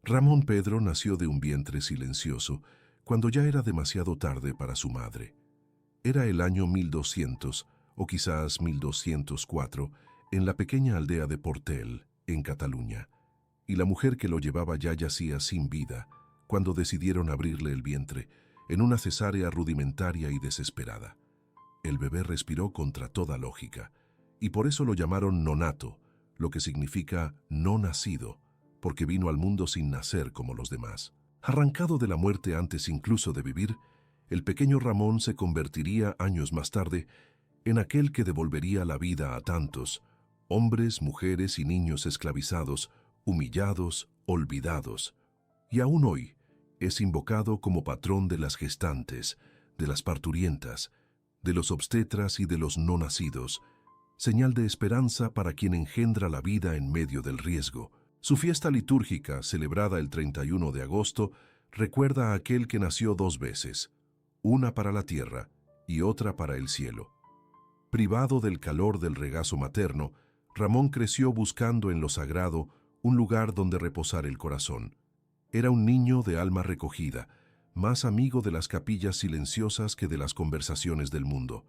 Ramón Pedro nació de un vientre silencioso cuando ya era demasiado tarde para su madre. Era el año 1200 o quizás 1204 en la pequeña aldea de Portel, en Cataluña, y la mujer que lo llevaba ya yacía sin vida cuando decidieron abrirle el vientre en una cesárea rudimentaria y desesperada. El bebé respiró contra toda lógica, y por eso lo llamaron nonato, lo que significa no nacido, porque vino al mundo sin nacer como los demás. Arrancado de la muerte antes incluso de vivir, el pequeño Ramón se convertiría años más tarde en aquel que devolvería la vida a tantos, hombres, mujeres y niños esclavizados, humillados, olvidados. Y aún hoy es invocado como patrón de las gestantes, de las parturientas, de los obstetras y de los no nacidos, señal de esperanza para quien engendra la vida en medio del riesgo. Su fiesta litúrgica, celebrada el 31 de agosto, recuerda a aquel que nació dos veces, una para la tierra y otra para el cielo. Privado del calor del regazo materno, Ramón creció buscando en lo sagrado un lugar donde reposar el corazón. Era un niño de alma recogida, más amigo de las capillas silenciosas que de las conversaciones del mundo.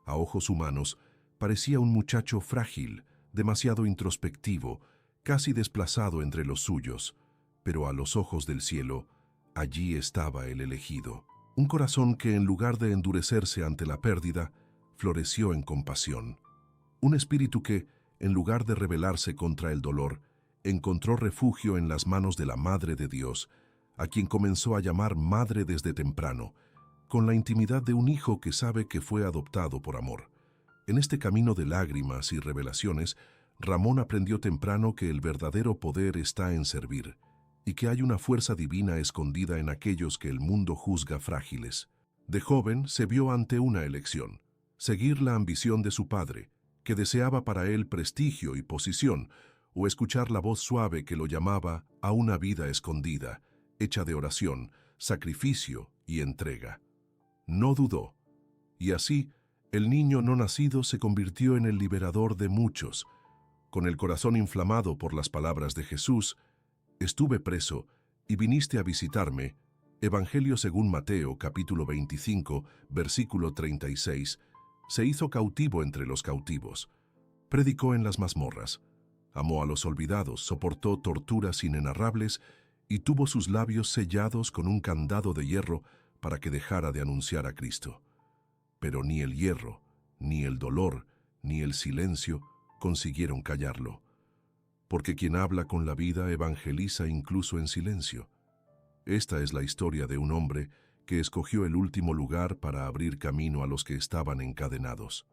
A ojos humanos, parecía un muchacho frágil, demasiado introspectivo, casi desplazado entre los suyos, pero a los ojos del cielo, allí estaba el elegido. Un corazón que, en lugar de endurecerse ante la pérdida, floreció en compasión. Un espíritu que, en lugar de rebelarse contra el dolor, encontró refugio en las manos de la Madre de Dios, a quien comenzó a llamar madre desde temprano, con la intimidad de un hijo que sabe que fue adoptado por amor. En este camino de lágrimas y revelaciones, Ramón aprendió temprano que el verdadero poder está en servir, y que hay una fuerza divina escondida en aquellos que el mundo juzga frágiles. De joven se vio ante una elección: seguir la ambición de su padre, que deseaba para él prestigio y posición, o escuchar la voz suave que lo llamaba a una vida escondida, hecha de oración, sacrificio y entrega. No dudó, y así el niño no nacido se convirtió en el liberador de muchos. Con el corazón inflamado por las palabras de Jesús: «Estuve preso y viniste a visitarme», Evangelio según Mateo, capítulo 25, versículo 36, se hizo cautivo entre los cautivos. Predicó en las mazmorras, amó a los olvidados, soportó torturas inenarrables y tuvo sus labios sellados con un candado de hierro para que dejara de anunciar a Cristo. Pero ni el hierro, ni el dolor, ni el silencio consiguieron callarlo, porque quien habla con la vida evangeliza incluso en silencio. Esta es la historia de un hombre que escogió el último lugar para abrir camino a los que estaban encadenados,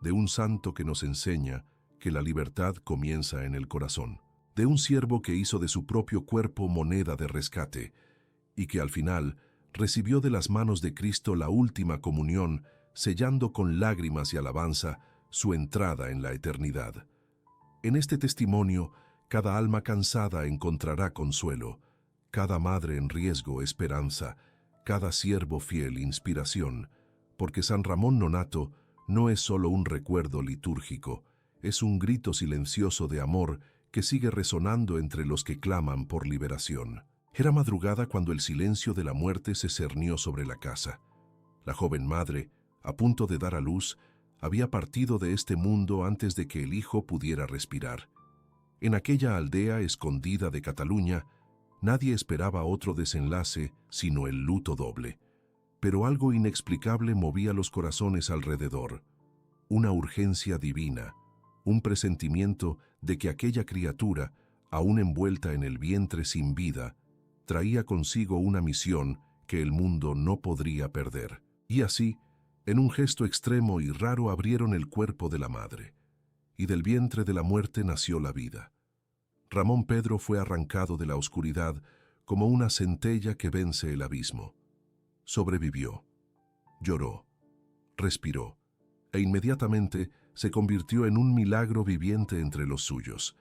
de un santo que nos enseña que la libertad comienza en el corazón, de un siervo que hizo de su propio cuerpo moneda de rescate y que al final recibió de las manos de Cristo la última comunión, sellando con lágrimas y alabanza su entrada en la eternidad. En este testimonio, cada alma cansada encontrará consuelo, cada madre en riesgo esperanza, cada siervo fiel inspiración, porque San Ramón Nonato no es solo un recuerdo litúrgico, es un grito silencioso de amor que sigue resonando entre los que claman por liberación. Era madrugada cuando el silencio de la muerte se cernió sobre la casa. La joven madre, a punto de dar a luz, había partido de este mundo antes de que el hijo pudiera respirar. En aquella aldea escondida de Cataluña, nadie esperaba otro desenlace sino el luto doble. Pero algo inexplicable movía los corazones alrededor. Una urgencia divina, un presentimiento de que aquella criatura, aún envuelta en el vientre sin vida, traía consigo una misión que el mundo no podría perder. Y así, en un gesto extremo y raro, abrieron el cuerpo de la madre, y del vientre de la muerte nació la vida. Ramón Pedro fue arrancado de la oscuridad como una centella que vence el abismo. Sobrevivió, lloró, respiró, e inmediatamente se convirtió en un milagro viviente entre los suyos.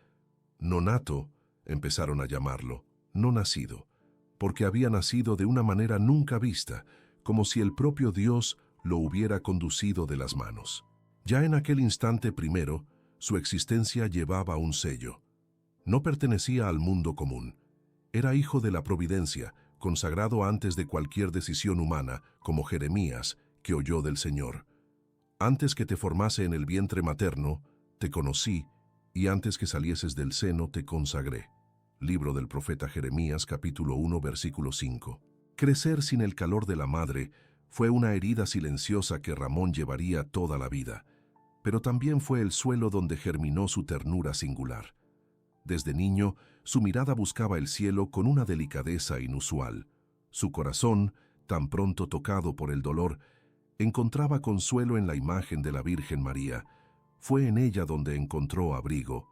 Nonato, empezaron a llamarlo, no nacido, porque había nacido de una manera nunca vista, como si el propio Dios lo hubiera conducido de las manos. Ya en aquel instante primero, su existencia llevaba un sello. No pertenecía al mundo común. Era hijo de la providencia, consagrado antes de cualquier decisión humana, como Jeremías, que oyó del Señor. Antes que te formase en el vientre materno, te conocí, y antes que salieses del seno te consagré. Libro del profeta Jeremías, capítulo 1, versículo 5. Crecer sin el calor de la madre fue una herida silenciosa que Ramón llevaría toda la vida, pero también fue el suelo donde germinó su ternura singular. Desde niño, su mirada buscaba el cielo con una delicadeza inusual. Su corazón, tan pronto tocado por el dolor, encontraba consuelo en la imagen de la Virgen María. Fue en ella donde encontró abrigo.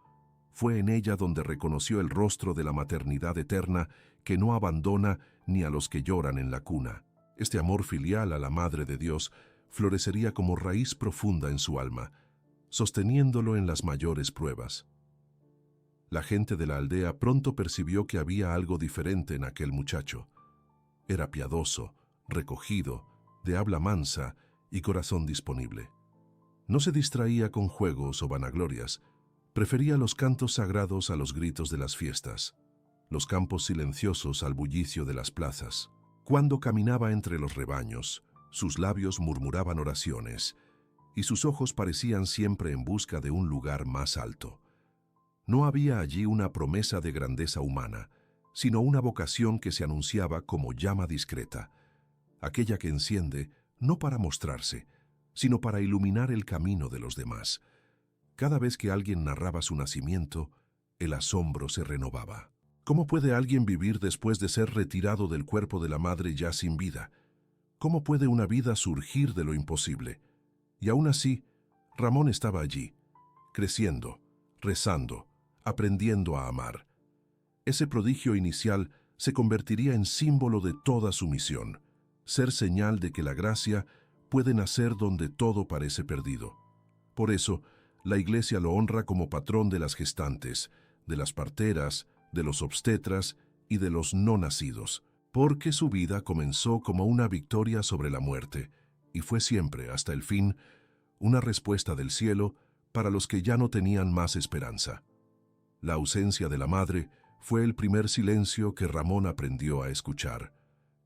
Fue en ella donde reconoció el rostro de la maternidad eterna que no abandona ni a los que lloran en la cuna. Este amor filial a la Madre de Dios florecería como raíz profunda en su alma, sosteniéndolo en las mayores pruebas. La gente de la aldea pronto percibió que había algo diferente en aquel muchacho. Era piadoso, recogido, de habla mansa y corazón disponible. No se distraía con juegos o vanaglorias. Prefería los cantos sagrados a los gritos de las fiestas, los campos silenciosos al bullicio de las plazas. Cuando caminaba entre los rebaños, sus labios murmuraban oraciones y sus ojos parecían siempre en busca de un lugar más alto. No había allí una promesa de grandeza humana, sino una vocación que se anunciaba como llama discreta, aquella que enciende no para mostrarse, sino para iluminar el camino de los demás. Cada vez que alguien narraba su nacimiento, el asombro se renovaba. ¿Cómo puede alguien vivir después de ser retirado del cuerpo de la madre ya sin vida? ¿Cómo puede una vida surgir de lo imposible? Y aún así, Ramón estaba allí, creciendo, rezando, aprendiendo a amar. Ese prodigio inicial se convertiría en símbolo de toda su misión, ser señal de que la gracia puede nacer donde todo parece perdido. Por eso, la Iglesia lo honra como patrón de las gestantes, de las parteras, de los obstetras y de los no nacidos, porque su vida comenzó como una victoria sobre la muerte y fue siempre, hasta el fin, una respuesta del cielo para los que ya no tenían más esperanza. La ausencia de la madre fue el primer silencio que Ramón aprendió a escuchar.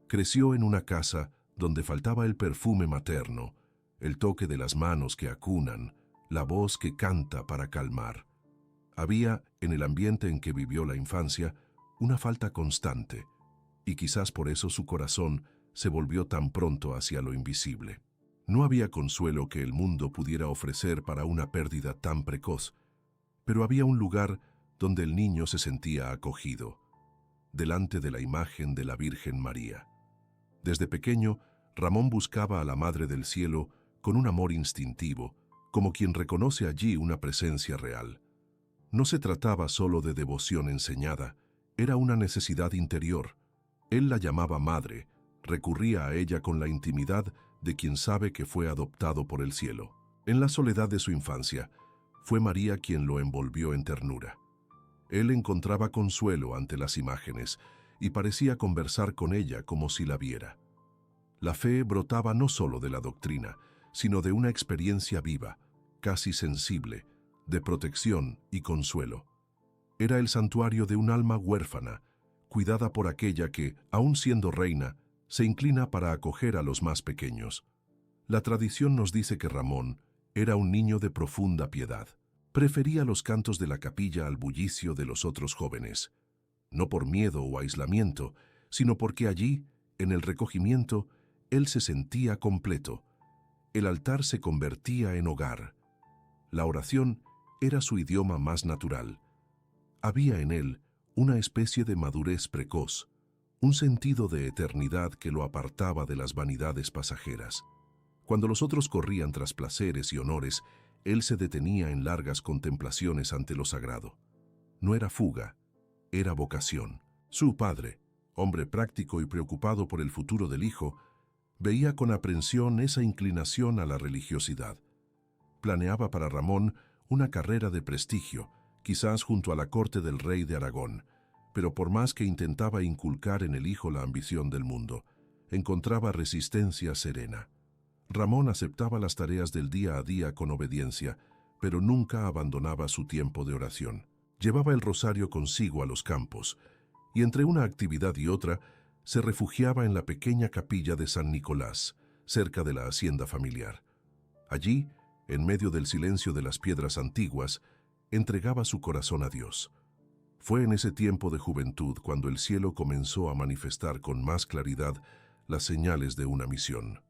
Creció en una casa donde faltaba el perfume materno, el toque de las manos que acunan, la voz que canta para calmar. Había, en el ambiente en que vivió la infancia, una falta constante, y quizás por eso su corazón se volvió tan pronto hacia lo invisible. No había consuelo que el mundo pudiera ofrecer para una pérdida tan precoz, pero había un lugar donde el niño se sentía acogido, delante de la imagen de la Virgen María. Desde pequeño, Ramón buscaba a la Madre del Cielo con un amor instintivo, como quien reconoce allí una presencia real. No se trataba solo de devoción enseñada, era una necesidad interior. Él la llamaba madre, recurría a ella con la intimidad de quien sabe que fue adoptado por el cielo. En la soledad de su infancia, fue María quien lo envolvió en ternura. Él encontraba consuelo ante las imágenes y parecía conversar con ella como si la viera. La fe brotaba no solo de la doctrina, sino de una experiencia viva, casi sensible, de protección y consuelo. Era el santuario de un alma huérfana, cuidada por aquella que, aun siendo reina, se inclina para acoger a los más pequeños. La tradición nos dice que Ramón era un niño de profunda piedad. Prefería los cantos de la capilla al bullicio de los otros jóvenes, no por miedo o aislamiento, sino porque allí, en el recogimiento, él se sentía completo. El altar se convertía en hogar. La oración era su idioma más natural. Había en él una especie de madurez precoz, un sentido de eternidad que lo apartaba de las vanidades pasajeras. Cuando los otros corrían tras placeres y honores, él se detenía en largas contemplaciones ante lo sagrado. No era fuga, era vocación. Su padre, hombre práctico y preocupado por el futuro del hijo, veía con aprensión esa inclinación a la religiosidad. Planeaba para Ramón una carrera de prestigio, quizás junto a la corte del rey de Aragón, pero por más que intentaba inculcar en el hijo la ambición del mundo, encontraba resistencia serena. Ramón aceptaba las tareas del día a día con obediencia, pero nunca abandonaba su tiempo de oración. Llevaba el rosario consigo a los campos, y entre una actividad y otra se refugiaba en la pequeña capilla de San Nicolás, cerca de la hacienda familiar. Allí, en medio del silencio de las piedras antiguas, entregaba su corazón a Dios. Fue en ese tiempo de juventud cuando el cielo comenzó a manifestar con más claridad las señales de una misión.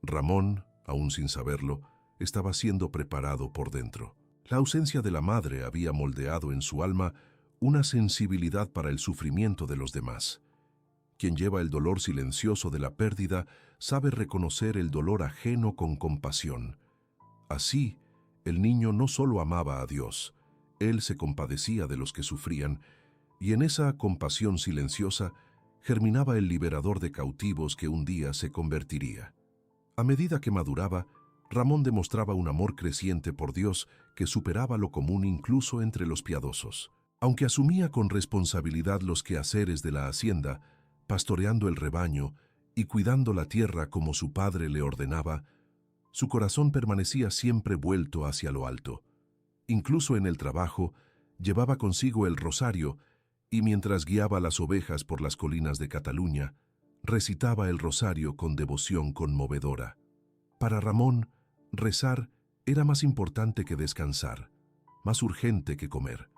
Ramón, aún sin saberlo, estaba siendo preparado por dentro. La ausencia de la madre había moldeado en su alma una sensibilidad para el sufrimiento de los demás. Quien lleva el dolor silencioso de la pérdida sabe reconocer el dolor ajeno con compasión. Así, el niño no solo amaba a Dios, él se compadecía de los que sufrían, y en esa compasión silenciosa germinaba el liberador de cautivos que un día se convertiría. A medida que maduraba, Ramón demostraba un amor creciente por Dios que superaba lo común incluso entre los piadosos. Aunque asumía con responsabilidad los quehaceres de la hacienda, pastoreando el rebaño y cuidando la tierra como su padre le ordenaba, su corazón permanecía siempre vuelto hacia lo alto. Incluso en el trabajo, llevaba consigo el rosario y mientras guiaba las ovejas por las colinas de Cataluña, recitaba el rosario con devoción conmovedora. Para Ramón, rezar era más importante que descansar, más urgente que comer.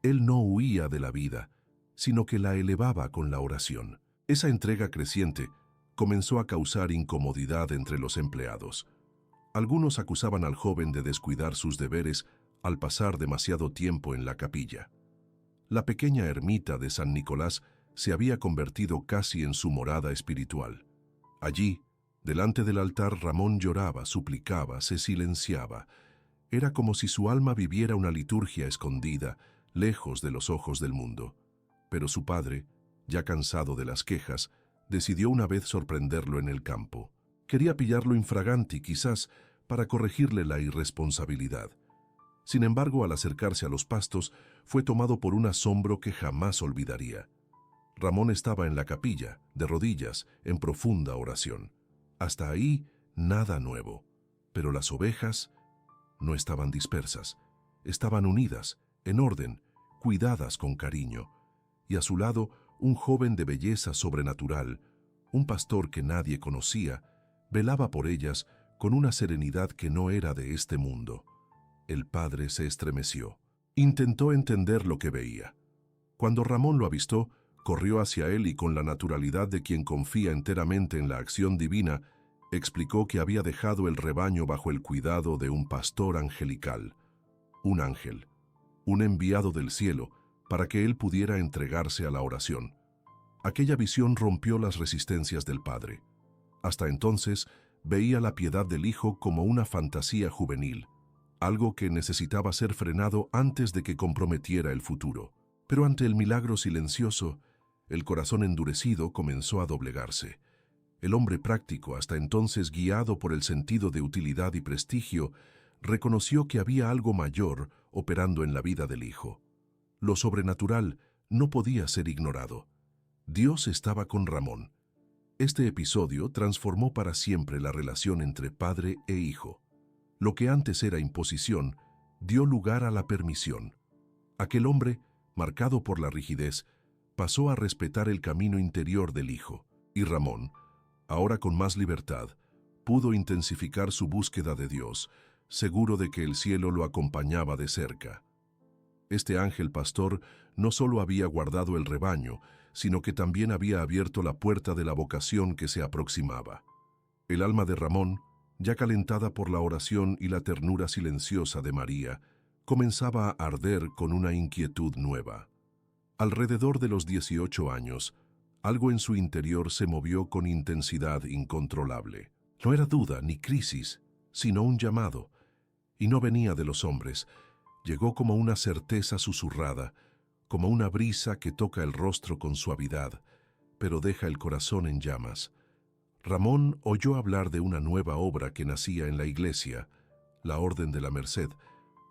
Él no huía de la vida, sino que la elevaba con la oración. Esa entrega creciente comenzó a causar incomodidad entre los empleados. Algunos acusaban al joven de descuidar sus deberes al pasar demasiado tiempo en la capilla. La pequeña ermita de San Nicolás se había convertido casi en su morada espiritual. Allí, delante del altar, Ramón lloraba, suplicaba, se silenciaba. Era como si su alma viviera una liturgia escondida, lejos de los ojos del mundo. Pero su padre, ya cansado de las quejas, decidió una vez sorprenderlo en el campo. Quería pillarlo infraganti, quizás, para corregirle la irresponsabilidad. Sin embargo, al acercarse a los pastos, fue tomado por un asombro que jamás olvidaría. Ramón estaba en la capilla, de rodillas, en profunda oración. Hasta ahí, nada nuevo. Pero las ovejas no estaban dispersas. Estaban unidas, en orden, cuidadas con cariño. Y a su lado, un joven de belleza sobrenatural, un pastor que nadie conocía, velaba por ellas con una serenidad que no era de este mundo. El padre se estremeció. Intentó entender lo que veía. Cuando Ramón lo avistó, corrió hacia él y con la naturalidad de quien confía enteramente en la acción divina, explicó que había dejado el rebaño bajo el cuidado de un pastor angelical, un ángel, un enviado del cielo, para que él pudiera entregarse a la oración. Aquella visión rompió las resistencias del padre. Hasta entonces, veía la piedad del hijo como una fantasía juvenil, algo que necesitaba ser frenado antes de que comprometiera el futuro. Pero ante el milagro silencioso, el corazón endurecido comenzó a doblegarse. El hombre práctico, hasta entonces guiado por el sentido de utilidad y prestigio, reconoció que había algo mayor operando en la vida del hijo. Lo sobrenatural no podía ser ignorado. Dios estaba con Ramón. Este episodio transformó para siempre la relación entre padre e hijo. Lo que antes era imposición, dio lugar a la permisión. Aquel hombre, marcado por la rigidez, pasó a respetar el camino interior del hijo, y Ramón, ahora con más libertad, pudo intensificar su búsqueda de Dios, seguro de que el cielo lo acompañaba de cerca. Este ángel pastor no solo había guardado el rebaño, sino que también había abierto la puerta de la vocación que se aproximaba. El alma de Ramón, ya calentada por la oración y la ternura silenciosa de María, comenzaba a arder con una inquietud nueva. Alrededor de los 18 años, algo en su interior se movió con intensidad incontrolable. No era duda ni crisis, sino un llamado, y no venía de los hombres. Llegó como una certeza susurrada, como una brisa que toca el rostro con suavidad, pero deja el corazón en llamas. Ramón oyó hablar de una nueva obra que nacía en la iglesia, la Orden de la Merced,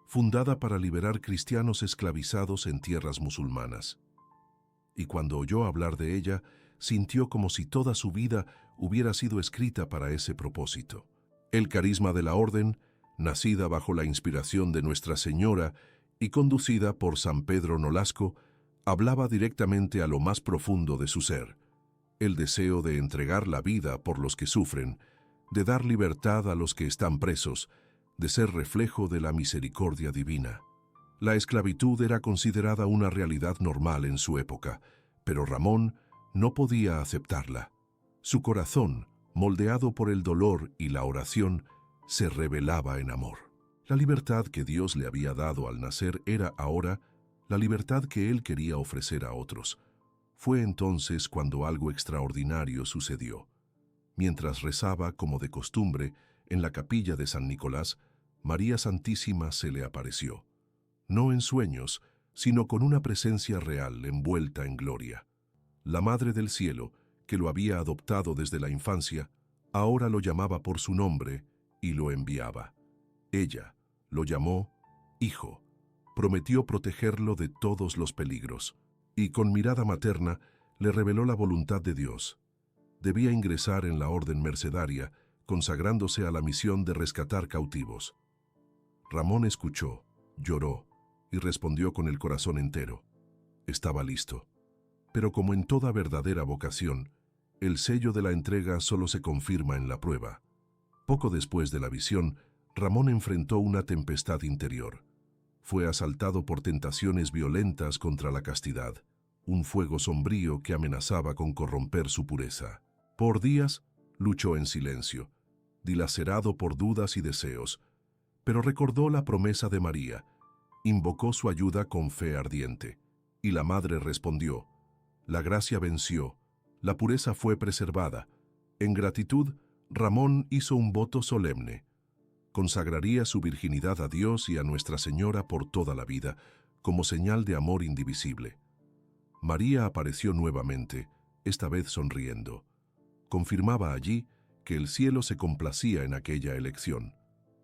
fundada para liberar cristianos esclavizados en tierras musulmanas. Y cuando oyó hablar de ella, sintió como si toda su vida hubiera sido escrita para ese propósito. El carisma de la Orden, nacida bajo la inspiración de Nuestra Señora y conducida por San Pedro Nolasco, Hablaba directamente a lo más profundo de su ser, el deseo de entregar la vida por los que sufren, de dar libertad a los que están presos, de ser reflejo de la misericordia divina. La esclavitud era considerada una realidad normal en su época, pero Ramón no podía aceptarla. Su corazón, moldeado por el dolor y la oración, se revelaba en amor. La libertad que Dios le había dado al nacer era ahora la libertad que él quería ofrecer a otros. Fue entonces cuando algo extraordinario sucedió. Mientras rezaba, como de costumbre, en la capilla de San Nicolás, María Santísima se le apareció. No en sueños, sino con una presencia real envuelta en gloria. La Madre del Cielo, que lo había adoptado desde la infancia, ahora lo llamaba por su nombre y lo enviaba. Ella lo llamó Hijo, prometió protegerlo de todos los peligros, y con mirada materna le reveló la voluntad de Dios. Debía ingresar en la orden mercedaria, consagrándose a la misión de rescatar cautivos. Ramón escuchó, lloró y respondió con el corazón entero. Estaba listo. Pero como en toda verdadera vocación, el sello de la entrega solo se confirma en la prueba. Poco después de la visión, Ramón enfrentó una tempestad interior. Fue asaltado por tentaciones violentas contra la castidad, un fuego sombrío que amenazaba con corromper su pureza. Por días, luchó en silencio, dilacerado por dudas y deseos, pero recordó la promesa de María, invocó su ayuda con fe ardiente, y la Madre respondió: la gracia venció, la pureza fue preservada. En gratitud, Ramón hizo un voto solemne. Consagraría su virginidad a Dios y a Nuestra Señora por toda la vida, como señal de amor indivisible. María apareció nuevamente, esta vez sonriendo. Confirmaba allí que el cielo se complacía en aquella elección.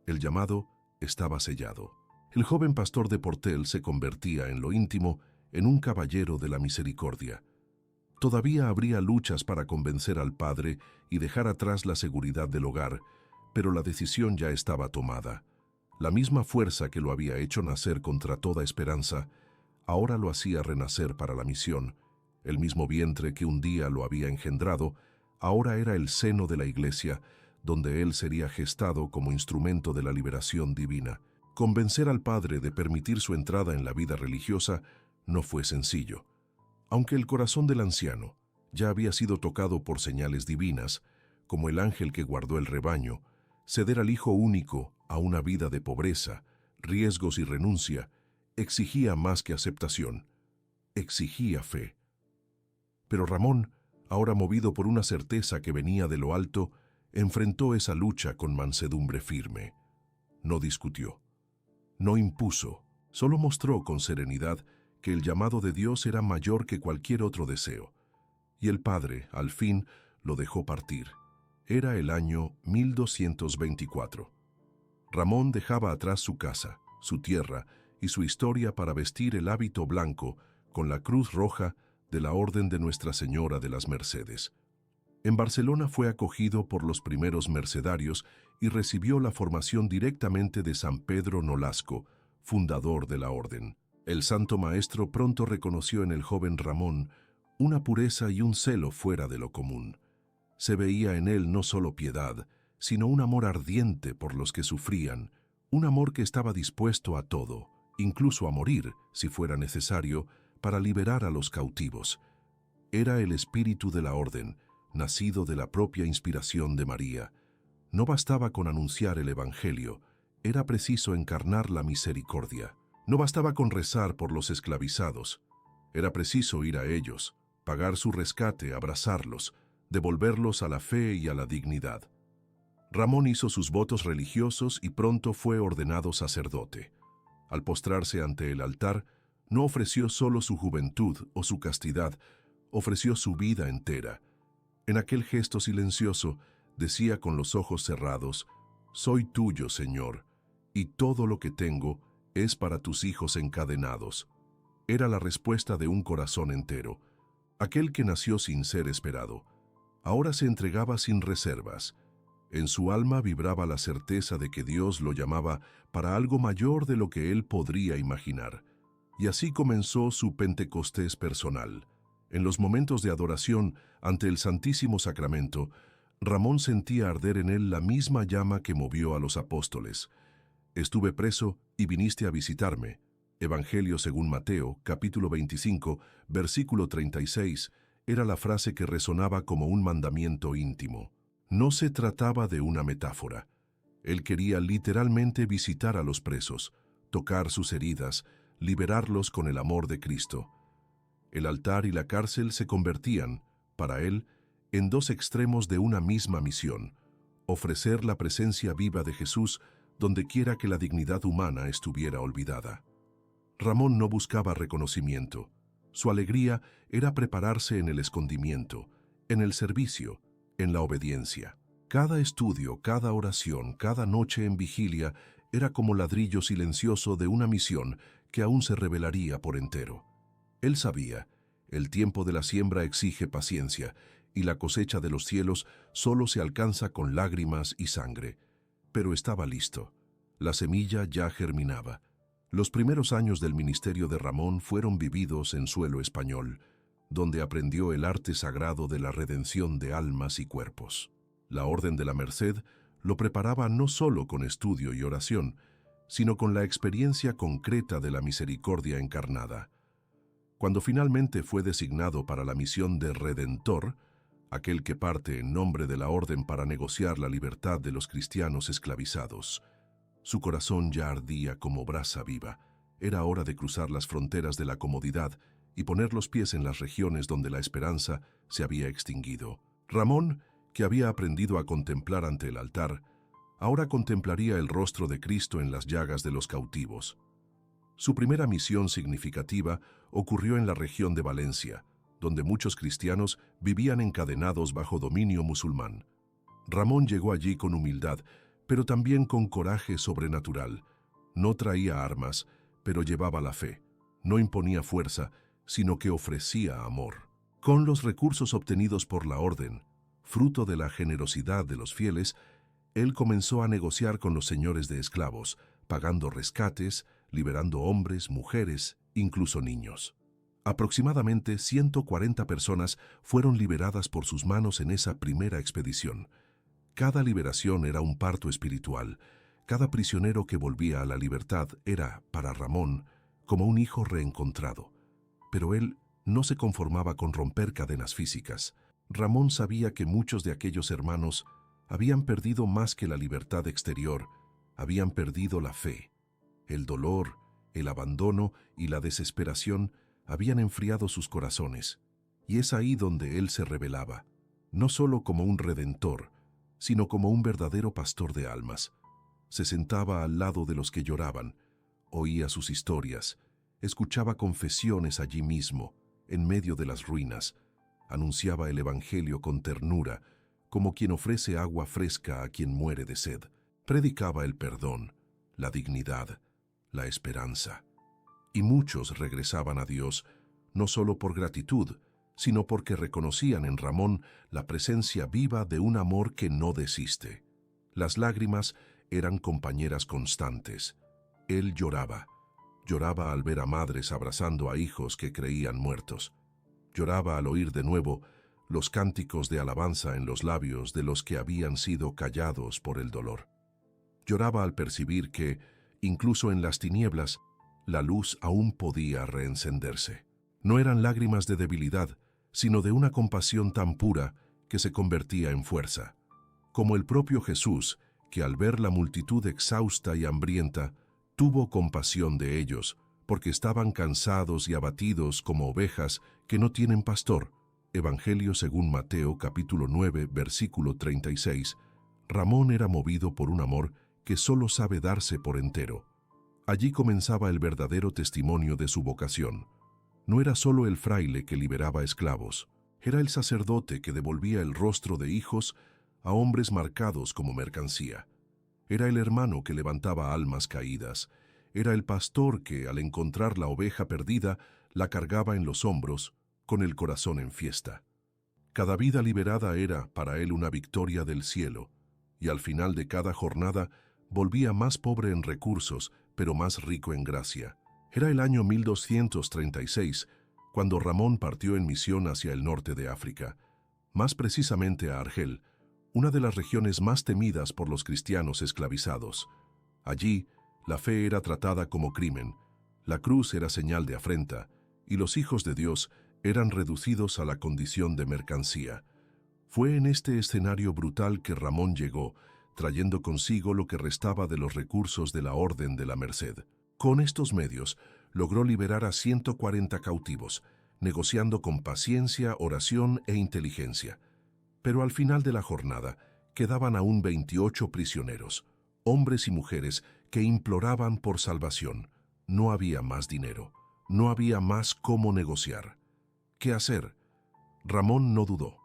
El llamado estaba sellado. El joven pastor de Portel se convertía en lo íntimo en un caballero de la misericordia. Todavía habría luchas para convencer al padre y dejar atrás la seguridad del hogar, pero la decisión ya estaba tomada. La misma fuerza que lo había hecho nacer contra toda esperanza, ahora lo hacía renacer para la misión. El mismo vientre que un día lo había engendrado, ahora era el seno de la Iglesia, donde él sería gestado como instrumento de la liberación divina. Convencer al padre de permitir su entrada en la vida religiosa no fue sencillo. Aunque el corazón del anciano ya había sido tocado por señales divinas, como el ángel que guardó el rebaño, ceder al hijo único a una vida de pobreza, riesgos y renuncia, exigía más que aceptación, exigía fe. Pero Ramón, ahora movido por una certeza que venía de lo alto, enfrentó esa lucha con mansedumbre firme. No discutió, no impuso, solo mostró con serenidad que el llamado de Dios era mayor que cualquier otro deseo. Y el padre, al fin, lo dejó partir. Era el año 1224. Ramón dejaba atrás su casa, su tierra y su historia para vestir el hábito blanco con la cruz roja de la Orden de Nuestra Señora de las Mercedes. En Barcelona fue acogido por los primeros mercedarios y recibió la formación directamente de San Pedro Nolasco, fundador de la orden. El santo maestro pronto reconoció en el joven Ramón una pureza y un celo fuera de lo común. Se veía en él no solo piedad, sino un amor ardiente por los que sufrían, un amor que estaba dispuesto a todo, incluso a morir, si fuera necesario, para liberar a los cautivos. Era el espíritu de la orden, nacido de la propia inspiración de María. No bastaba con anunciar el Evangelio, era preciso encarnar la misericordia. No bastaba con rezar por los esclavizados, era preciso ir a ellos, pagar su rescate, abrazarlos, devolverlos a la fe y a la dignidad. Ramón hizo sus votos religiosos y pronto fue ordenado sacerdote. Al postrarse ante el altar, no ofreció solo su juventud o su castidad, ofreció su vida entera. En aquel gesto silencioso, decía con los ojos cerrados: «Soy tuyo, Señor, y todo lo que tengo es para tus hijos encadenados». Era la respuesta de un corazón entero, aquel que nació sin ser esperado. Ahora se entregaba sin reservas. En su alma vibraba la certeza de que Dios lo llamaba para algo mayor de lo que él podría imaginar. Y así comenzó su Pentecostés personal. En los momentos de adoración ante el Santísimo Sacramento, Ramón sentía arder en él la misma llama que movió a los apóstoles. Estuve preso y viniste a visitarme. Evangelio según Mateo, capítulo 25, versículo 36, era la frase que resonaba como un mandamiento íntimo. No se trataba de una metáfora. Él quería literalmente visitar a los presos, tocar sus heridas, liberarlos con el amor de Cristo. El altar y la cárcel se convertían, para él, en dos extremos de una misma misión: ofrecer la presencia viva de Jesús donde quiera que la dignidad humana estuviera olvidada. Ramón no buscaba reconocimiento. Su alegría era prepararse en el escondimiento, en el servicio, en la obediencia. Cada estudio, cada oración, cada noche en vigilia era como ladrillo silencioso de una misión que aún se revelaría por entero. Él sabía, el tiempo de la siembra exige paciencia, y la cosecha de los cielos solo se alcanza con lágrimas y sangre. Pero estaba listo. La semilla ya germinaba. Los primeros años del ministerio de Ramón fueron vividos en suelo español, donde aprendió el arte sagrado de la redención de almas y cuerpos. La Orden de la Merced lo preparaba no solo con estudio y oración, sino con la experiencia concreta de la misericordia encarnada. Cuando finalmente fue designado para la misión de Redentor, aquel que parte en nombre de la Orden para negociar la libertad de los cristianos esclavizados, su corazón ya ardía como brasa viva. Era hora de cruzar las fronteras de la comodidad y poner los pies en las regiones donde la esperanza se había extinguido. Ramón, que había aprendido a contemplar ante el altar, ahora contemplaría el rostro de Cristo en las llagas de los cautivos. Su primera misión significativa ocurrió en la región de Valencia, donde muchos cristianos vivían encadenados bajo dominio musulmán. Ramón llegó allí con humildad, pero también con coraje sobrenatural. No traía armas, pero llevaba la fe. No imponía fuerza, sino que ofrecía amor. Con los recursos obtenidos por la orden, fruto de la generosidad de los fieles, él comenzó a negociar con los señores de esclavos, pagando rescates, liberando hombres, mujeres, incluso niños. Aproximadamente 140 personas fueron liberadas por sus manos en esa primera expedición. Cada liberación era un parto espiritual. Cada prisionero que volvía a la libertad era, para Ramón, como un hijo reencontrado. Pero él no se conformaba con romper cadenas físicas. Ramón sabía que muchos de aquellos hermanos habían perdido más que la libertad exterior, habían perdido la fe. El dolor, el abandono y la desesperación habían enfriado sus corazones, y es ahí donde él se revelaba, no solo como un redentor, sino como un verdadero pastor de almas. Se sentaba al lado de los que lloraban, oía sus historias, escuchaba confesiones allí mismo, en medio de las ruinas, anunciaba el Evangelio con ternura, como quien ofrece agua fresca a quien muere de sed. Predicaba el perdón, la dignidad, la esperanza. Y muchos regresaban a Dios, no solo por gratitud, sino porque reconocían en Ramón la presencia viva de un amor que no desiste. Las lágrimas eran compañeras constantes. Él lloraba. Lloraba al ver a madres abrazando a hijos que creían muertos. Lloraba al oír de nuevo los cánticos de alabanza en los labios de los que habían sido callados por el dolor. Lloraba al percibir que, incluso en las tinieblas, la luz aún podía reencenderse. No eran lágrimas de debilidad, sino de una compasión tan pura que se convertía en fuerza. Como el propio Jesús, que al ver la multitud exhausta y hambrienta, tuvo compasión de ellos, porque estaban cansados y abatidos como ovejas que no tienen pastor. Evangelio según Mateo capítulo 9, versículo 36. Ramón era movido por un amor que solo sabe darse por entero. Allí comenzaba el verdadero testimonio de su vocación. No era solo el fraile que liberaba esclavos, era el sacerdote que devolvía el rostro de hijos a hombres marcados como mercancía. Era el hermano que levantaba almas caídas. Era el pastor que, al encontrar la oveja perdida, la cargaba en los hombros, con el corazón en fiesta. Cada vida liberada era, para él, una victoria del cielo, y al final de cada jornada volvía más pobre en recursos, pero más rico en gracia. Era el año 1236, cuando Ramón partió en misión hacia el norte de África, más precisamente a Argel, una de las regiones más temidas por los cristianos esclavizados. Allí, la fe era tratada como crimen, la cruz era señal de afrenta, y los hijos de Dios eran reducidos a la condición de mercancía. Fue en este escenario brutal que Ramón llegó, trayendo consigo lo que restaba de los recursos de la Orden de la Merced. Con estos medios, logró liberar a 140 cautivos, negociando con paciencia, oración e inteligencia. Pero al final de la jornada, quedaban aún 28 prisioneros, hombres y mujeres que imploraban por salvación. No había más dinero, no había más cómo negociar. ¿Qué hacer? Ramón no dudó.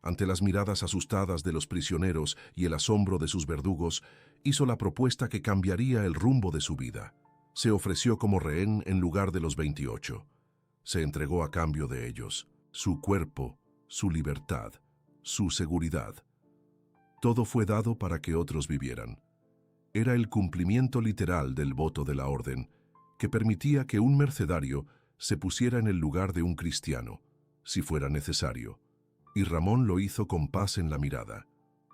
Ante las miradas asustadas de los prisioneros y el asombro de sus verdugos, hizo la propuesta que cambiaría el rumbo de su vida. Se ofreció como rehén en lugar de los 28. Se entregó a cambio de ellos, su cuerpo, su libertad, su seguridad. Todo fue dado para que otros vivieran. Era el cumplimiento literal del voto de la orden, que permitía que un mercenario se pusiera en el lugar de un cristiano, si fuera necesario. Y Ramón lo hizo con paz en la mirada,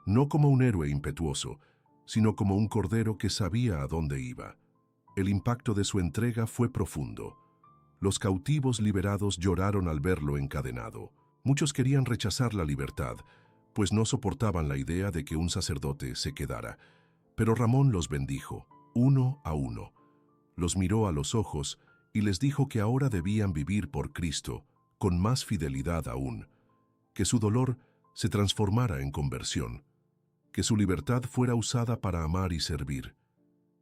no como un héroe impetuoso, sino como un cordero que sabía a dónde iba. El impacto de su entrega fue profundo. Los cautivos liberados lloraron al verlo encadenado. Muchos querían rechazar la libertad, pues no soportaban la idea de que un sacerdote se quedara. Pero Ramón los bendijo, uno a uno. Los miró a los ojos y les dijo que ahora debían vivir por Cristo, con más fidelidad aún. Que su dolor se transformara en conversión, que su libertad fuera usada para amar y servir.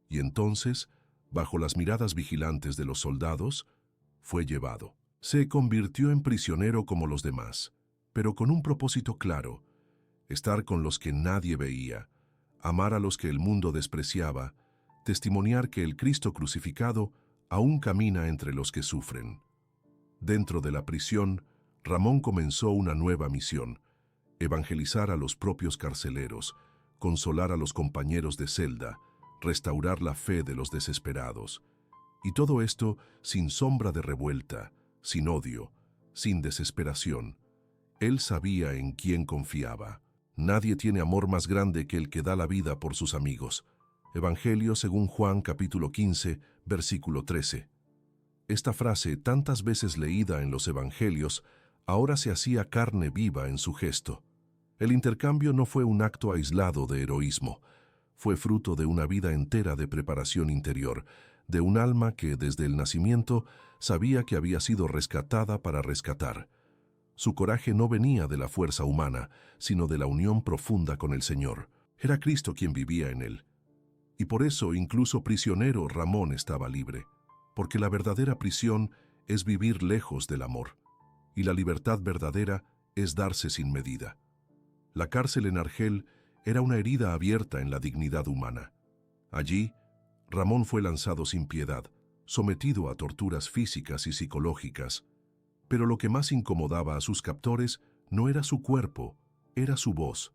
Y entonces, bajo las miradas vigilantes de los soldados, fue llevado. Se convirtió en prisionero como los demás, pero con un propósito claro: estar con los que nadie veía, amar a los que el mundo despreciaba, testimoniar que el Cristo crucificado aún camina entre los que sufren. Dentro de la prisión, Ramón comenzó una nueva misión: evangelizar a los propios carceleros, consolar a los compañeros de celda, restaurar la fe de los desesperados. Y todo esto sin sombra de revuelta, sin odio, sin desesperación. Él sabía en quién confiaba. Nadie tiene amor más grande que el que da la vida por sus amigos. Evangelio según Juan capítulo 15, versículo 13. Esta frase, tantas veces leída en los evangelios, ahora se hacía carne viva en su gesto. El intercambio no fue un acto aislado de heroísmo, fue fruto de una vida entera de preparación interior, de un alma que desde el nacimiento sabía que había sido rescatada para rescatar. Su coraje no venía de la fuerza humana, sino de la unión profunda con el Señor. Era Cristo quien vivía en él. Y por eso, incluso prisionero, Ramón estaba libre, porque la verdadera prisión es vivir lejos del amor, y la libertad verdadera es darse sin medida. La cárcel en Argel era una herida abierta en la dignidad humana. Allí, Ramón fue lanzado sin piedad, sometido a torturas físicas y psicológicas. Pero lo que más incomodaba a sus captores no era su cuerpo, era su voz.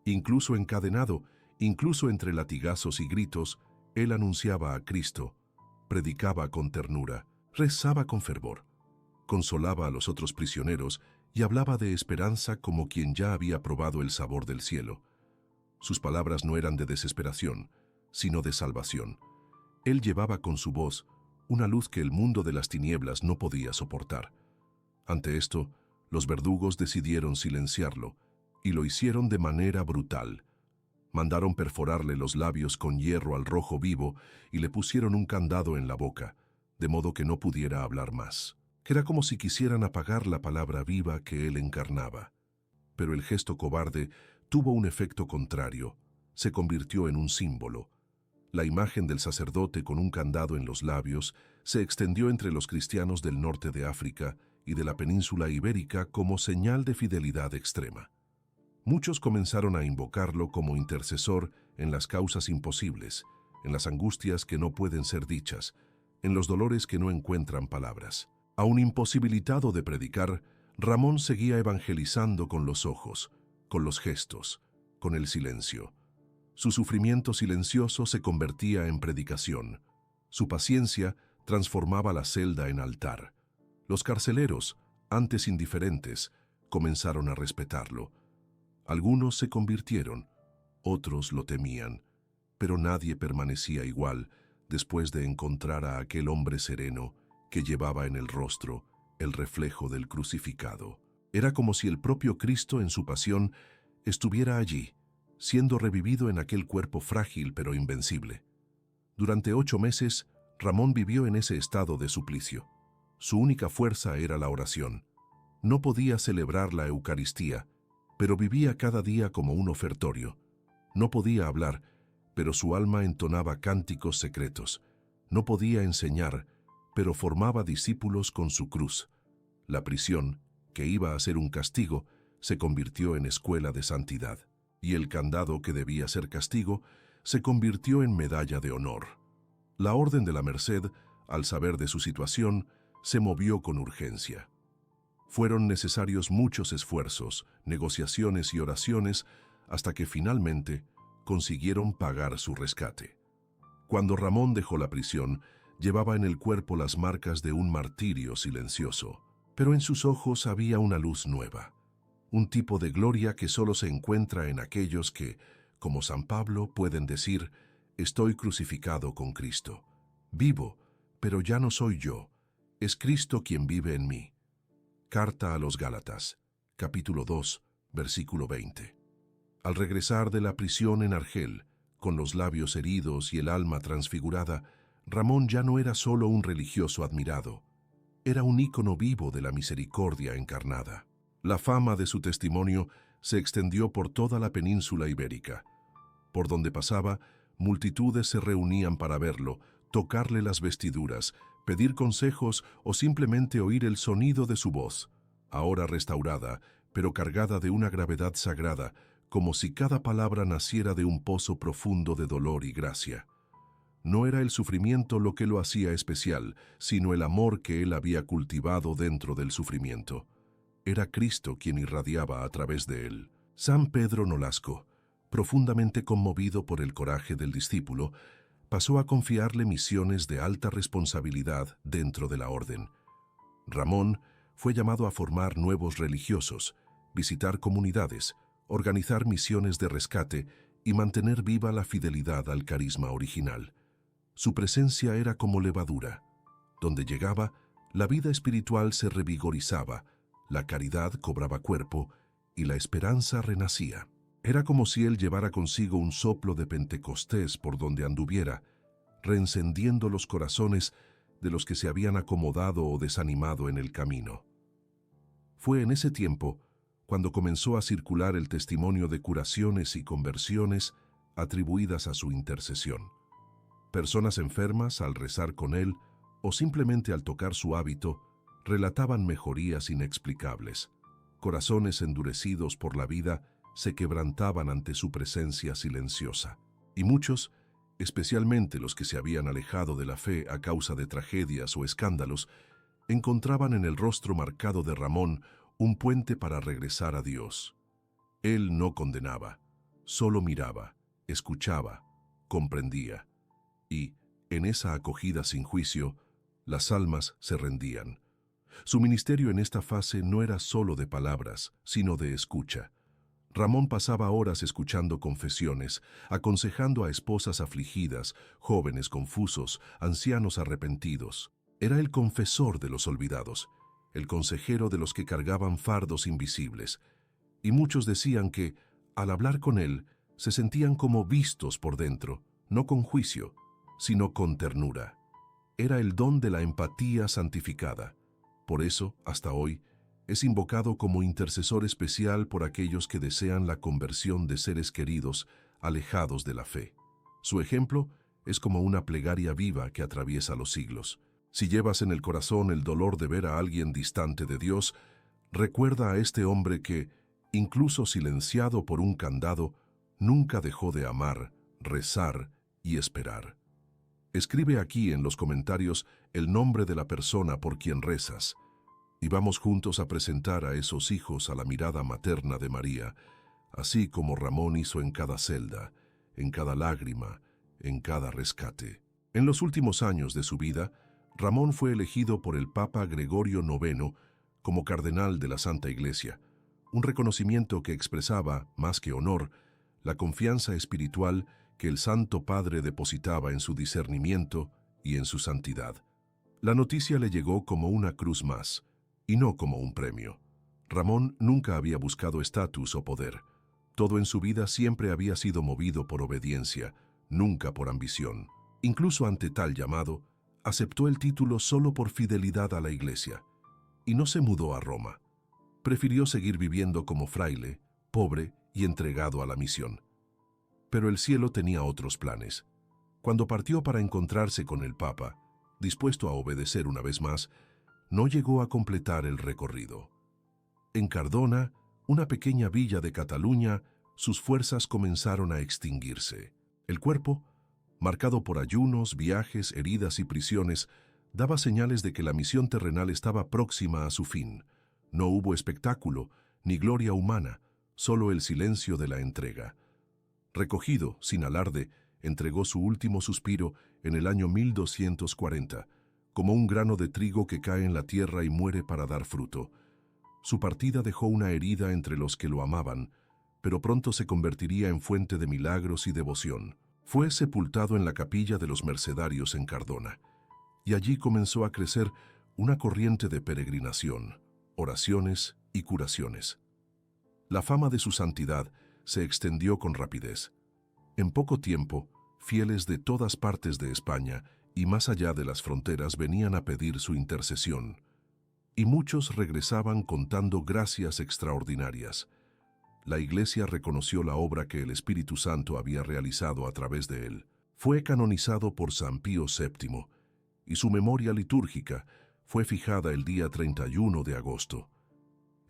Incluso encadenado, incluso entre latigazos y gritos, él anunciaba a Cristo, predicaba con ternura, rezaba con fervor, consolaba a los otros prisioneros y hablaba de esperanza como quien ya había probado el sabor del cielo. Sus palabras no eran de desesperación, sino de salvación. Él llevaba con su voz una luz que el mundo de las tinieblas no podía soportar. Ante esto, los verdugos decidieron silenciarlo, y lo hicieron de manera brutal. Mandaron perforarle los labios con hierro al rojo vivo y le pusieron un candado en la boca, de modo que no pudiera hablar más. Era como si quisieran apagar la palabra viva que él encarnaba. Pero el gesto cobarde tuvo un efecto contrario. Se convirtió en un símbolo. La imagen del sacerdote con un candado en los labios se extendió entre los cristianos del norte de África y de la península ibérica como señal de fidelidad extrema. Muchos comenzaron a invocarlo como intercesor en las causas imposibles, en las angustias que no pueden ser dichas, en los dolores que no encuentran palabras. Aún imposibilitado de predicar, Ramón seguía evangelizando con los ojos, con los gestos, con el silencio. Su sufrimiento silencioso se convertía en predicación. Su paciencia transformaba la celda en altar. Los carceleros, antes indiferentes, comenzaron a respetarlo. Algunos se convirtieron, otros lo temían, pero nadie permanecía igual después de encontrar a aquel hombre sereno que llevaba en el rostro el reflejo del crucificado. Era como si el propio Cristo en su pasión estuviera allí, siendo revivido en aquel cuerpo frágil pero invencible. Durante 8 meses, Ramón vivió en ese estado de suplicio. Su única fuerza era la oración. No podía celebrar la Eucaristía, pero vivía cada día como un ofertorio. No podía hablar, pero su alma entonaba cánticos secretos. No podía enseñar, pero formaba discípulos con su cruz. La prisión, que iba a ser un castigo, se convirtió en escuela de santidad, y el candado que debía ser castigo se convirtió en medalla de honor. La Orden de la Merced, al saber de su situación, se movió con urgencia. Fueron necesarios muchos esfuerzos, negociaciones y oraciones hasta que finalmente consiguieron pagar su rescate. Cuando Ramón dejó la prisión, llevaba en el cuerpo las marcas de un martirio silencioso, pero en sus ojos había una luz nueva, un tipo de gloria que solo se encuentra en aquellos que, como San Pablo, pueden decir: «Estoy crucificado con Cristo. Vivo, pero ya no soy yo, es Cristo quien vive en mí». Carta a los Gálatas, capítulo 2, versículo 20. Al regresar de la prisión en Argel, con los labios heridos y el alma transfigurada, Ramón ya no era solo un religioso admirado, era un ícono vivo de la misericordia encarnada. La fama de su testimonio se extendió por toda la península ibérica. Por donde pasaba, multitudes se reunían para verlo, tocarle las vestiduras, pedir consejos o simplemente oír el sonido de su voz, ahora restaurada, pero cargada de una gravedad sagrada, como si cada palabra naciera de un pozo profundo de dolor y gracia. No era el sufrimiento lo que lo hacía especial, sino el amor que él había cultivado dentro del sufrimiento. Era Cristo quien irradiaba a través de él. San Pedro Nolasco, profundamente conmovido por el coraje del discípulo, pasó a confiarle misiones de alta responsabilidad dentro de la orden. Ramón fue llamado a formar nuevos religiosos, visitar comunidades, organizar misiones de rescate y mantener viva la fidelidad al carisma original. Su presencia era como levadura. Donde llegaba, la vida espiritual se revigorizaba, la caridad cobraba cuerpo y la esperanza renacía. Era como si él llevara consigo un soplo de Pentecostés por donde anduviera, reencendiendo los corazones de los que se habían acomodado o desanimado en el camino. Fue en ese tiempo cuando comenzó a circular el testimonio de curaciones y conversiones atribuidas a su intercesión. Personas enfermas, al rezar con él o simplemente al tocar su hábito, relataban mejorías inexplicables. Corazones endurecidos por la vida se quebrantaban ante su presencia silenciosa. Y muchos, especialmente los que se habían alejado de la fe a causa de tragedias o escándalos, encontraban en el rostro marcado de Ramón un puente para regresar a Dios. Él no condenaba, solo miraba, escuchaba, comprendía. Y, en esa acogida sin juicio, las almas se rendían. Su ministerio en esta fase no era solo de palabras, sino de escucha. Ramón pasaba horas escuchando confesiones, aconsejando a esposas afligidas, jóvenes confusos, ancianos arrepentidos. Era el confesor de los olvidados, el consejero de los que cargaban fardos invisibles. Y muchos decían que, al hablar con él, se sentían como vistos por dentro, no con juicio, sino con ternura. Era el don de la empatía santificada. Por eso, hasta hoy, es invocado como intercesor especial por aquellos que desean la conversión de seres queridos alejados de la fe. Su ejemplo es como una plegaria viva que atraviesa los siglos. Si llevas en el corazón el dolor de ver a alguien distante de Dios, recuerda a este hombre que, incluso silenciado por un candado, nunca dejó de amar, rezar y esperar. Escribe aquí en los comentarios el nombre de la persona por quien rezas, y vamos juntos a presentar a esos hijos a la mirada materna de María, así como Ramón hizo en cada celda, en cada lágrima, en cada rescate. En los últimos años de su vida, Ramón fue elegido por el Papa Gregorio IX como cardenal de la Santa Iglesia, un reconocimiento que expresaba, más que honor, la confianza espiritual que el Santo Padre depositaba en su discernimiento y en su santidad. La noticia le llegó como una cruz más, y no como un premio. Ramón nunca había buscado estatus o poder. Todo en su vida siempre había sido movido por obediencia, nunca por ambición. Incluso ante tal llamado, aceptó el título solo por fidelidad a la Iglesia, y no se mudó a Roma. Prefirió seguir viviendo como fraile, pobre y entregado a la misión. Pero el cielo tenía otros planes. Cuando partió para encontrarse con el Papa, dispuesto a obedecer una vez más, no llegó a completar el recorrido. En Cardona, una pequeña villa de Cataluña, sus fuerzas comenzaron a extinguirse. El cuerpo, marcado por ayunos, viajes, heridas y prisiones, daba señales de que la misión terrenal estaba próxima a su fin. No hubo espectáculo, ni gloria humana, solo el silencio de la entrega. Recogido, sin alarde, entregó su último suspiro en el año 1240, como un grano de trigo que cae en la tierra y muere para dar fruto. Su partida dejó una herida entre los que lo amaban, pero pronto se convertiría en fuente de milagros y devoción. Fue sepultado en la capilla de los Mercedarios en Cardona, y allí comenzó a crecer una corriente de peregrinación, oraciones y curaciones. La fama de su santidad se extendió con rapidez. En poco tiempo, fieles de todas partes de España y más allá de las fronteras venían a pedir su intercesión, y muchos regresaban contando gracias extraordinarias. La Iglesia reconoció la obra que el Espíritu Santo había realizado a través de él. Fue canonizado por San Pío VII, y su memoria litúrgica fue fijada el día 31 de agosto.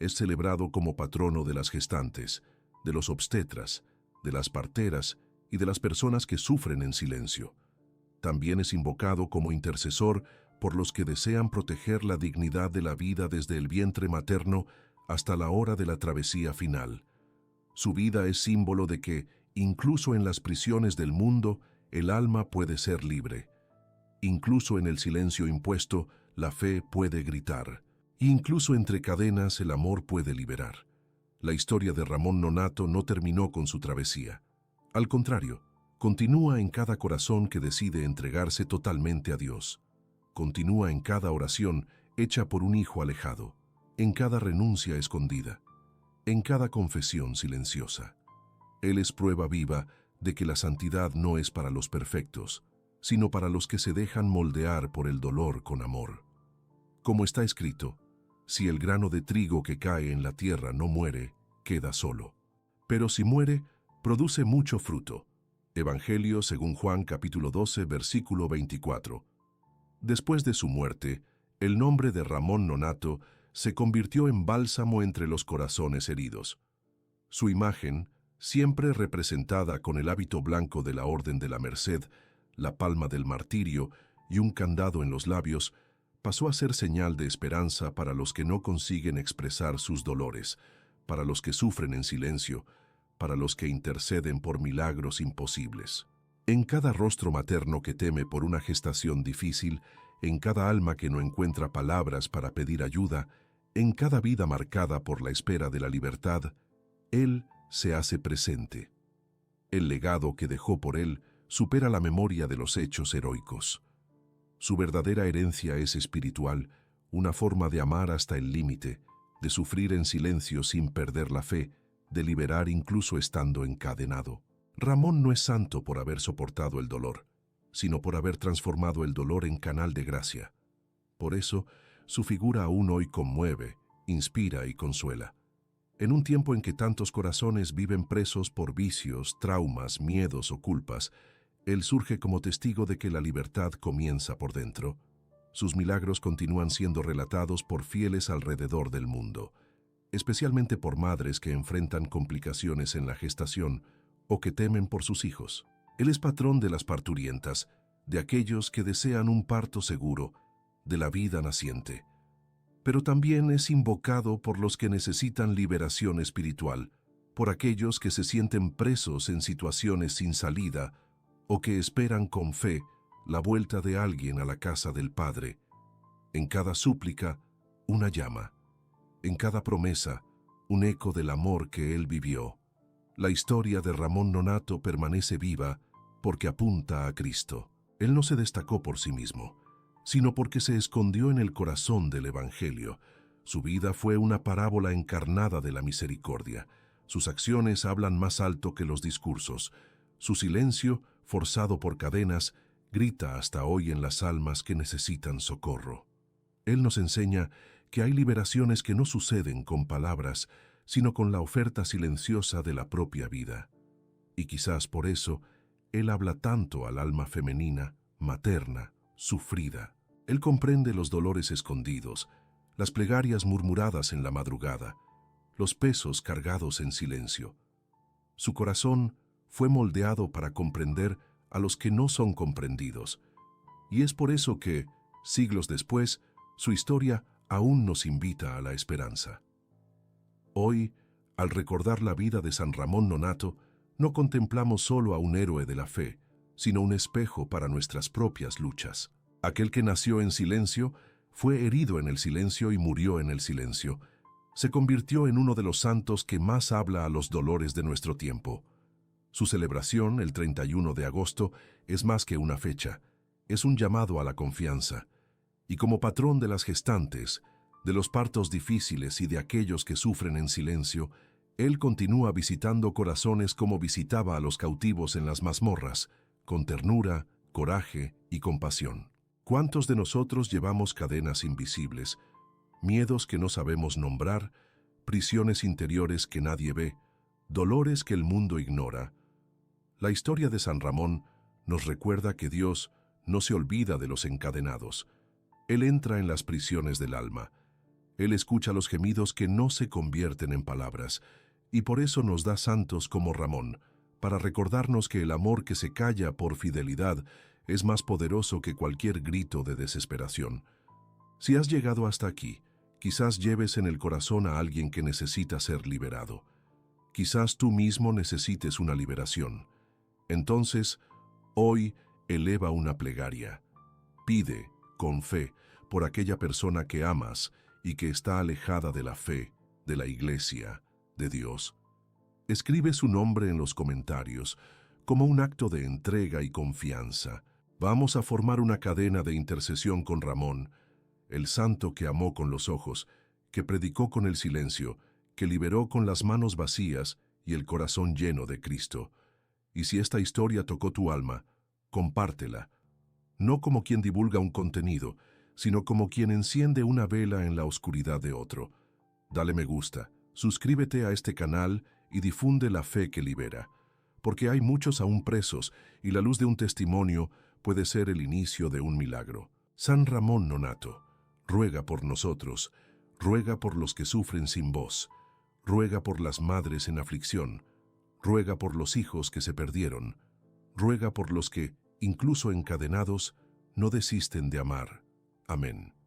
Es celebrado como patrono de las gestantes, de los obstetras, de las parteras y de las personas que sufren en silencio. También es invocado como intercesor por los que desean proteger la dignidad de la vida desde el vientre materno hasta la hora de la travesía final. Su vida es símbolo de que, incluso en las prisiones del mundo, el alma puede ser libre. Incluso en el silencio impuesto, la fe puede gritar. Incluso entre cadenas, el amor puede liberar. La historia de Ramón Nonnato no terminó con su travesía. Al contrario, continúa en cada corazón que decide entregarse totalmente a Dios. Continúa en cada oración hecha por un hijo alejado, en cada renuncia escondida, en cada confesión silenciosa. Él es prueba viva de que la santidad no es para los perfectos, sino para los que se dejan moldear por el dolor con amor. Como está escrito, si el grano de trigo que cae en la tierra no muere, queda solo. Pero si muere, produce mucho fruto. Evangelio según Juan capítulo 12, versículo 24. Después de su muerte, el nombre de Ramón Nonnato se convirtió en bálsamo entre los corazones heridos. Su imagen, siempre representada con el hábito blanco de la Orden de la Merced, la palma del martirio y un candado en los labios, pasó a ser señal de esperanza para los que no consiguen expresar sus dolores, para los que sufren en silencio, para los que interceden por milagros imposibles. En cada rostro materno que teme por una gestación difícil, en cada alma que no encuentra palabras para pedir ayuda, en cada vida marcada por la espera de la libertad, Él se hace presente. El legado que dejó por Él supera la memoria de los hechos heroicos. Su verdadera herencia es espiritual, una forma de amar hasta el límite, de sufrir en silencio sin perder la fe, de liberar incluso estando encadenado. Ramón no es santo por haber soportado el dolor, sino por haber transformado el dolor en canal de gracia. Por eso, su figura aún hoy conmueve, inspira y consuela. En un tiempo en que tantos corazones viven presos por vicios, traumas, miedos o culpas, Él surge como testigo de que la libertad comienza por dentro. Sus milagros continúan siendo relatados por fieles alrededor del mundo, especialmente por madres que enfrentan complicaciones en la gestación o que temen por sus hijos. Él es patrón de las parturientas, de aquellos que desean un parto seguro, de la vida naciente. Pero también es invocado por los que necesitan liberación espiritual, por aquellos que se sienten presos en situaciones sin salida o que esperan con fe la vuelta de alguien a la casa del Padre. En cada súplica, una llama. En cada promesa, un eco del amor que él vivió. La historia de Ramón Nonnato permanece viva porque apunta a Cristo. Él no se destacó por sí mismo, sino porque se escondió en el corazón del Evangelio. Su vida fue una parábola encarnada de la misericordia. Sus acciones hablan más alto que los discursos. Su silencio, forzado por cadenas, grita hasta hoy en las almas que necesitan socorro. Él nos enseña que hay liberaciones que no suceden con palabras, sino con la oferta silenciosa de la propia vida. Y quizás por eso, él habla tanto al alma femenina, materna, sufrida. Él comprende los dolores escondidos, las plegarias murmuradas en la madrugada, los pesos cargados en silencio. Su corazón fue moldeado para comprender a los que no son comprendidos. Y es por eso que, siglos después, su historia aún nos invita a la esperanza. Hoy, al recordar la vida de San Ramón Nonnato, no contemplamos solo a un héroe de la fe, sino un espejo para nuestras propias luchas. Aquel que nació en silencio, fue herido en el silencio y murió en el silencio. Se convirtió en uno de los santos que más habla a los dolores de nuestro tiempo. Su celebración, el 31 de agosto, es más que una fecha, es un llamado a la confianza. Y como patrón de las gestantes, de los partos difíciles y de aquellos que sufren en silencio, él continúa visitando corazones como visitaba a los cautivos en las mazmorras, con ternura, coraje y compasión. ¿Cuántos de nosotros llevamos cadenas invisibles, miedos que no sabemos nombrar, prisiones interiores que nadie ve, dolores que el mundo ignora? La historia de San Ramón nos recuerda que Dios no se olvida de los encadenados. Él entra en las prisiones del alma. Él escucha los gemidos que no se convierten en palabras, y por eso nos da santos como Ramón, para recordarnos que el amor que se calla por fidelidad es más poderoso que cualquier grito de desesperación. Si has llegado hasta aquí, quizás lleves en el corazón a alguien que necesita ser liberado. Quizás tú mismo necesites una liberación. Entonces, hoy eleva una plegaria. Pide, con fe, por aquella persona que amas y que está alejada de la fe, de la Iglesia, de Dios. Escribe su nombre en los comentarios, como un acto de entrega y confianza. Vamos a formar una cadena de intercesión con Ramón, el santo que amó con los ojos, que predicó con el silencio, que liberó con las manos vacías y el corazón lleno de Cristo. Y si esta historia tocó tu alma, compártela, no como quien divulga un contenido, sino como quien enciende una vela en la oscuridad de otro. Dale me gusta, suscríbete a este canal y difunde la fe que libera, porque hay muchos aún presos y la luz de un testimonio puede ser el inicio de un milagro. San Ramón Nonnato, ruega por nosotros, ruega por los que sufren sin voz, ruega por las madres en aflicción, ruega por los hijos que se perdieron, ruega por los que, incluso encadenados, no desisten de amar. Amén.